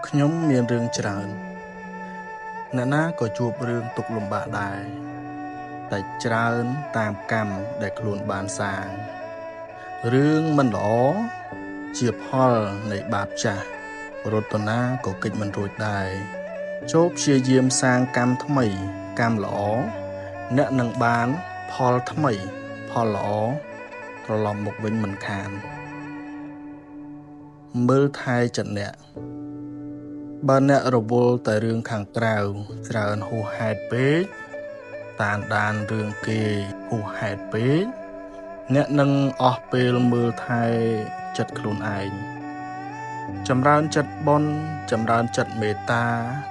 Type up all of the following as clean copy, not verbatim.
ខ្ញុំមានរឿងច្រើនអ្នកណាក៏ជួបរឿងទុក្ខលំបាកដែរតែច្រើនតាមកម្មដែលខ្លួនបានសាងរឿងមិនល្អជាផលនៃបាបចាស់រតនាក៏កិច្ចមិនរួចដែរចូលព្យាយាមសាងកម្មថ្មីកម្មល្អអ្នកនឹងបានផលថ្មីផលល្អត្រឡប់មកវិញមិនខានមើលថែចិត្តអ្នកបើអ្នករវល់តែរឿងខាងក្រៅច្រើនហួសហេតុពេកតាមដានរឿងគេហួសហេតុពេកអ្នកនឹងអស់ពេលមើលថែចិត្តខ្លួនឯងចម្រើនចិត្តបុណ្យចម្រើនចិត្តមេត្តា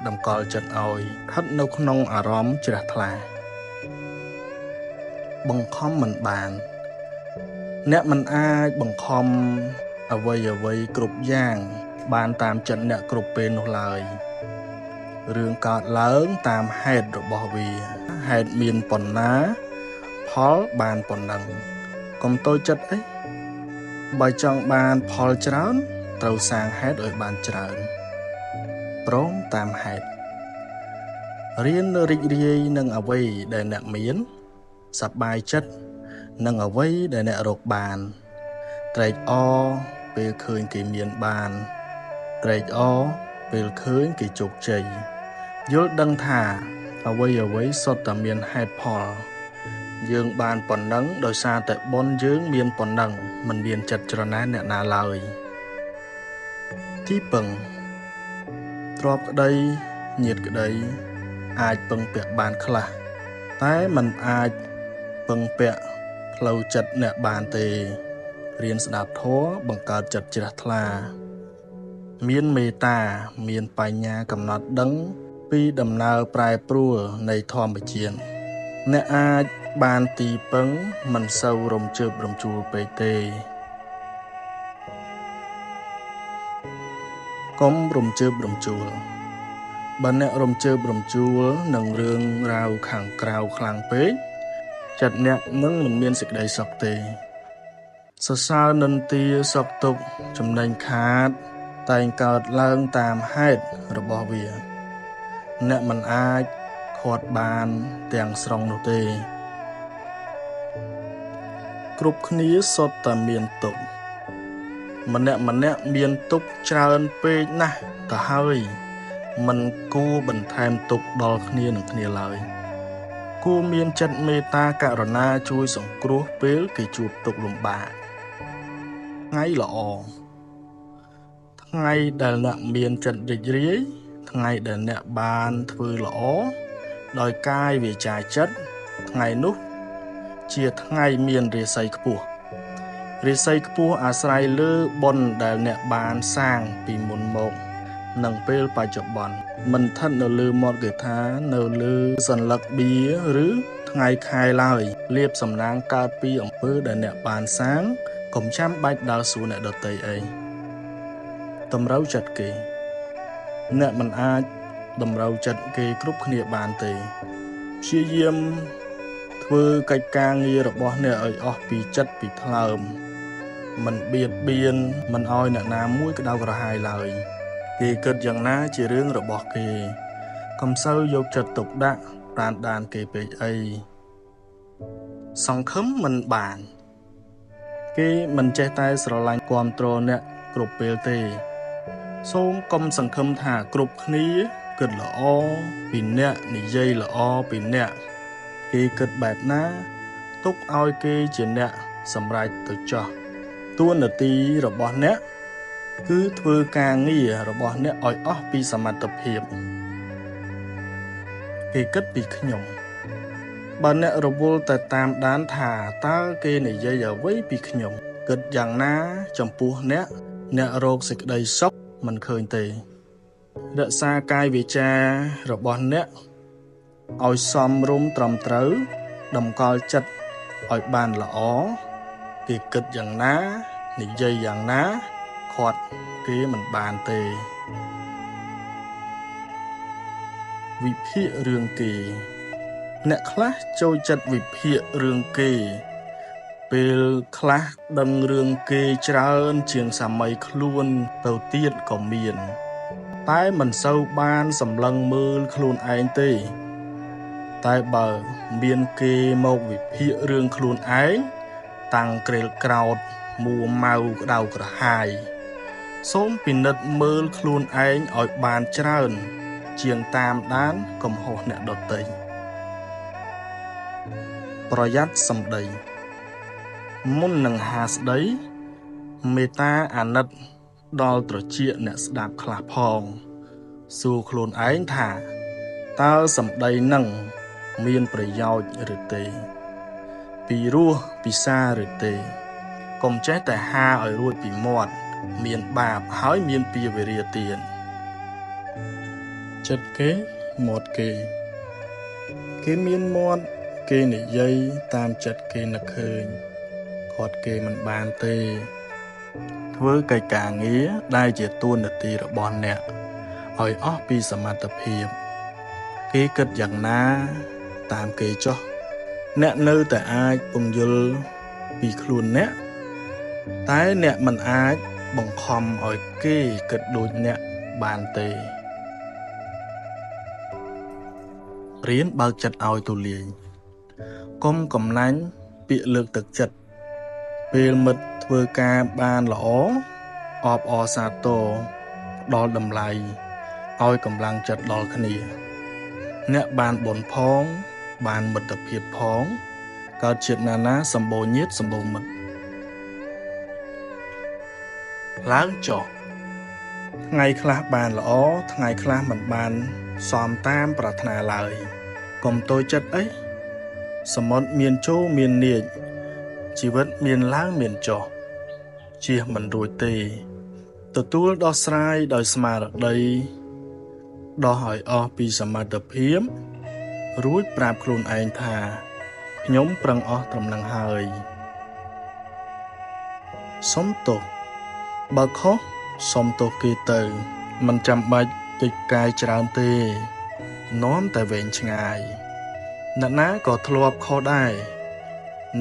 តម្កល់ចិត្តឲ្យស្ថិតនៅក្នុងអារម្មណ៍ជ្រះថ្លាបង្ខំមិនបានអ្នកមិនអាចបង្ខំអ្វីគ្រប់យ៉ាងបានតាមចិត្តអ្នកគ្រប់ពេលនោះឡើយរឿងកើតឡើងតាមហេតុរបស់វាហេតុមានប៉ុណ្ណាផលបានប៉ុណ្ណឹងកុំតូចចិត្តអីបើចង់បានផលច្រើនត្រូវសាងហេតុឲ្យបានច្រើនព្រមតាមហេតុរៀនរីករាយនឹងអ្វីដែលអ្នកមានសប្បាយចិត្តនឹងអ្វីដែលអ្នករកបានត្រេកអរពេលឃើញគេមានបានត្រេកអរពេលឃើញគេជោគជ័យយល់ដឹងថាអ្វីសុទ្ធតែមានហេតុផលយើងបានប៉ុណ្ណឹងដោយសារតែបុណ្យយើងមានប៉ុណ្ណឹងមិនមានចិត្តច្រណែនអ្នកណាឡើយទីពឹងទ្រព្យក្តីញាតិក្តីអាចពឹងពាក់បានខ្លះតែมันអាចពឹងពាក់ផ្លូវចិត្តអ្នកបានទេរៀនស្ដាប់ធម៌បង្កើតចិត្តជ្រះថ្លាមានមេត្តាមានបញ្ញាកំណត់ដឹងពីដំណើរប្រែប្រួលនៃធម្មជាតិអ្នកអាចបានទីពឹងមិនសូវរំជើបរំជួលពេកទេកុំរំជើបរំជួលបើអ្នករំជើបរំជួលនឹងរឿងរ៉ាវខាងក្រៅខ្លាំងពេកចិត្តអ្នកនឹងមិនមានសេចក្តីសុខទេសរសើរនិន្ទាសុខទុក្ខចំណេញខាតតែងកើតឡើងតាមហេតុរបស់វាអ្នកមិនអាចខាត់បានទាំងស្រុងនោះទេគ្រប់គ្នាសុទ្ធតែមានទុក្ខម្នាក់មានទុក្ខច្រើនពេកណាស់ទៅហើយមិនគួរបន្ថែមទុក្ខដល់គ្នានឹងគ្នាឡើយគួរមានចិត្តមេត្តាករុណាជួយសង្គ្រោះពេលគេជួបទុក្ខលំបាកថ្ងៃល្អថ្ងៃដែលអ្នកមានចិត្តរីករាយថ្ងៃដែលអ្នកបានធ្វើល្អដោយកាយវាចាចិត្តថ្ងៃនោះជាថ្ងៃមានរាសីខ្ពស់រាសីខ្ពស់អាស្រ័យលើបុណ្យដែលអ្នកបានសាងពីមុនមកនិងពេលបច្ចុប្បន្នមិនស្ថិតនៅលើមាត់គេថានៅលើសន្លឹកបៀឬថ្ងៃខែឡើយលៀបសំណាងកើតពីអំពើដែលអ្នកបានសាងកុំចាំបាច់ដើរសួរអ្នកដទៃអីតម្រូវចិត្តគេអ្នកមិនអាចតម្រូវចិត្តគេគ្រប់គ្នាបានទេព្យាយាមធ្វើកិច្ចការងាររបស់អ្នកឲ្យអស់ពីចិត្តពីថ្លើមមិនបៀតបៀនមិនឲ្យអ្នកណាមួយក្តៅក្រហាយឡើយគេគិតយ៉ាងណាជារឿងរបស់គេកុំសូវយកចិត្តទុកដាក់តាមដានគេពេកអីសង្ឃឹមមិនបានគេមិនចេះតែស្រឡាញ់គាំទ្រអ្នកគ្រប់ពេលទេសូមកុំសង្ឃឹមថាគ្រប់គ្នាគិតល្អពីអ្នកនិយាយល្អពីអ្នកគេគិតបែបណាទុកឲ្យគេជាអ្នកសម្រេចទៅចោះតួនាទីរបស់អ្នកគឺធ្វើការងាររបស់អ្នកឲ្យអស់ពីសមត្ថភាពគេគិតពីខ្ញុំបើអ្នករវល់តែតាមដានថាតើគេនិយាយអ្វីពីខ្ញុំគិតយ៉ាងណាចំពោះអ្នករកសេចក្តីសុខមិនឃើញទេរក្សាកាយវាចារបស់អ្នកឲ្យសមរម្យត្រឹមត្រូវតម្កល់ចិត្តឲ្យបានល្អគេគិតយ៉ាងណានិយាយយ៉ាងណាខាត់គេមិនបានទេវិភាគរឿងគេអ្នកខ្លះចូលចិត្តវិភាគរឿងគេព ពេលខ្លះដឹងរឿងគេច្រើនជាងសម័យខ្លួនទៅទៀតក៏មានតែមិនសូវបានសម្លឹងមើលខ្លួនឯងទេតែបើមានគេមកវិភាគរឿងខ្លួនឯងតាំងក្រេលក្រោតមួម៉ៅក្តៅក្រហាយសូមពិនិត្យមើលខ្លួនឯងឲ្យបានច្រើនជាងតាមដានកំហុសអ្នកដទៃប្រយ័ត្នសម្ដីមុននឹងហាស្ដីមេត្តាអាណិតដល់ត្រចៀកអ្នកស្ដាប់ខ្លះផងសួរខ្លួនឯងថាតើសម្ដីនឹងមានប្រយោជន៍ឬទេពីរោះពិសាឬទេកុំចេះតែហាឲ្យរួចពីមាត់មានបាបហើយមានពាវេរាទៀតចិត្តគេមាត់គេមានមាត់គេនិយាយតាមចិត្តគេនឹកឃើញគាត់គេមិនបានទេធ្វើកិច្ចការងារដែលជាតួនាទីរបស់អ្នកឲ្យអស់ពីសមត្ថភាពគេគិតយ៉ាងណាតាមគេចុះអ្នកនៅតែអាចពង្យល់ពីខ្លួនអ្នកតែអ្នកមិនអាចបង្ខំឲ្យគេគិតដូចអ្នកបានទេរៀនបើកចិត្តឲ្យទូលាយកុំកំណាញ់ពាក្យលើកទឹកចិត្តពេលមិត្តធ្វើការបានល្អអបអរសាទរផ្ដល់តម្លៃឲ្យកម្លាំងចិត្តដល់គ្នាអ្នកបានបុណ្យផងបានមិត្តភាពផងកើតជាតិណាសម្បូរញាតិសម្បូរមិត្តឡើងចុះថ្ងៃខ្លះបានល្អថ្ងៃខ្លះមិនបានសមតាមប្រាថ្នាឡើយកុំតូចចិត្តអីសមុទ្រមានចូលមាននាចជីវិតមានឡើងមានចុះជៀសមិនរួចទេទទួលដោះស្រាយដោយស្មារតីដោះឲ្យអស់ពីសមត្ថភាពរួចប្រាប់ខ្លួនឯងថាខ្ញុំប្រឹងអស់ត្រឹមនឹងហើយសុំទោសបើខុសសុំទោសគេទៅមិនចាំបាច់កិច្ចការច្រើនទេនាំតែវែងឆ្ងាយអ្នកណាក៏ធ្លាប់ខុសដែរ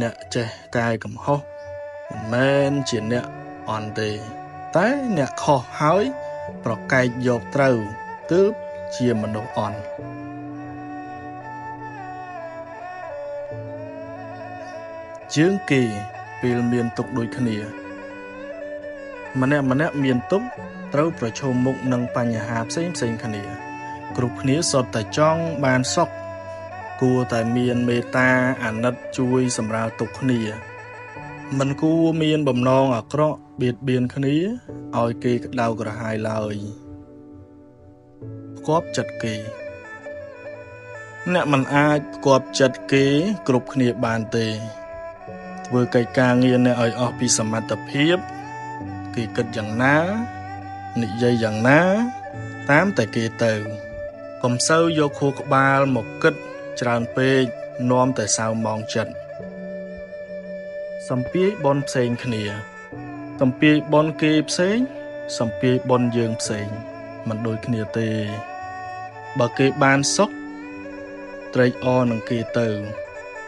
អ្នកចេះកែកំហុសមិនមែនជាអ្នកអន់ទេតែអ្នកខុសហើយប្រកែកយកត្រូវទើបជាមនុស្សអន់ជាងគេពេលមានទុក្ខដូចគ្នាម្នាក់មានទុក្ខត្រូវប្រឈមមុខនឹងបញ្ហាផ្សេងគ្នាគ្រប់គ្នាសុទ្ធតែចង់បានសុខគួរតែមានមេត្តាអាណិតជួយសម្រាលទុក្ខគ្នាមិនគួរមានបំណងអាក្រក់បៀតបៀនគ្នាឲ្យគេក្តៅក្រហាយឡើយផ្គាប់ចិត្តគេអ្នកមិនអាចផ្គាប់ចិត្តគេគ្រប់គ្នាបានទេធ្វើកិច្ចការងារអ្នកឲ្យអស់ពីសមត្ថភាពគេគិតយ៉ាងណានិយាយយ៉ាងណាតាមតែគេទៅកុំសូវយកខួរក្បាលមកគិតច្រើនពេកនាំតែសៅម៉ងចិត្តសំពាយបនផ្សេងគ្នាសំពាយបនគេផ្សេងសំពាយបនយើងផ្សេងមិនដូចគ្នាទេបើគេបានសុខត្រេកអរនឹងគេទៅ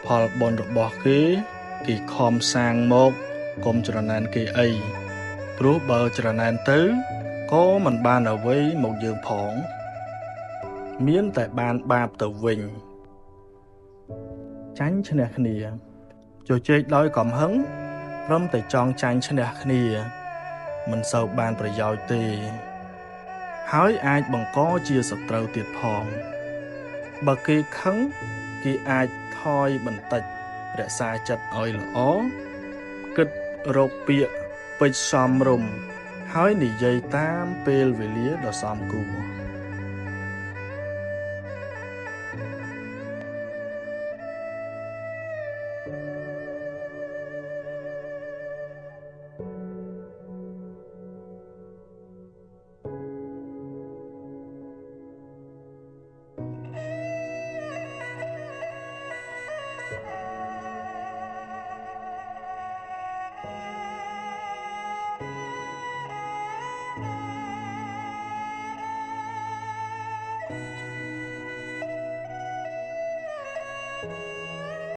ផលបនរបស់គេខំសាងមកកុំច្រណែនគេអីព្រោះបើច្រណែនទៅក៏មិនបានអ្វីមកយើងផងមានតែបានបាបទៅវិញចាញ់ឈ្នះគ្នាជជែកដោយកំហឹងព្រមតែចង់ចាញ់ឈ្នះគ្នាមិនសូវបានប្រយោជន៍ទេហើយអាចបង្កជាសត្រូវទៀតផងបើគេខឹងគេអាចថយបន្តិចរក្សាចិត្តឲ្យល្អគិតរកពាក្យពេចន៍សមរម្យហើយនិយាយតាមពេលវេលាដ៏សមគួរ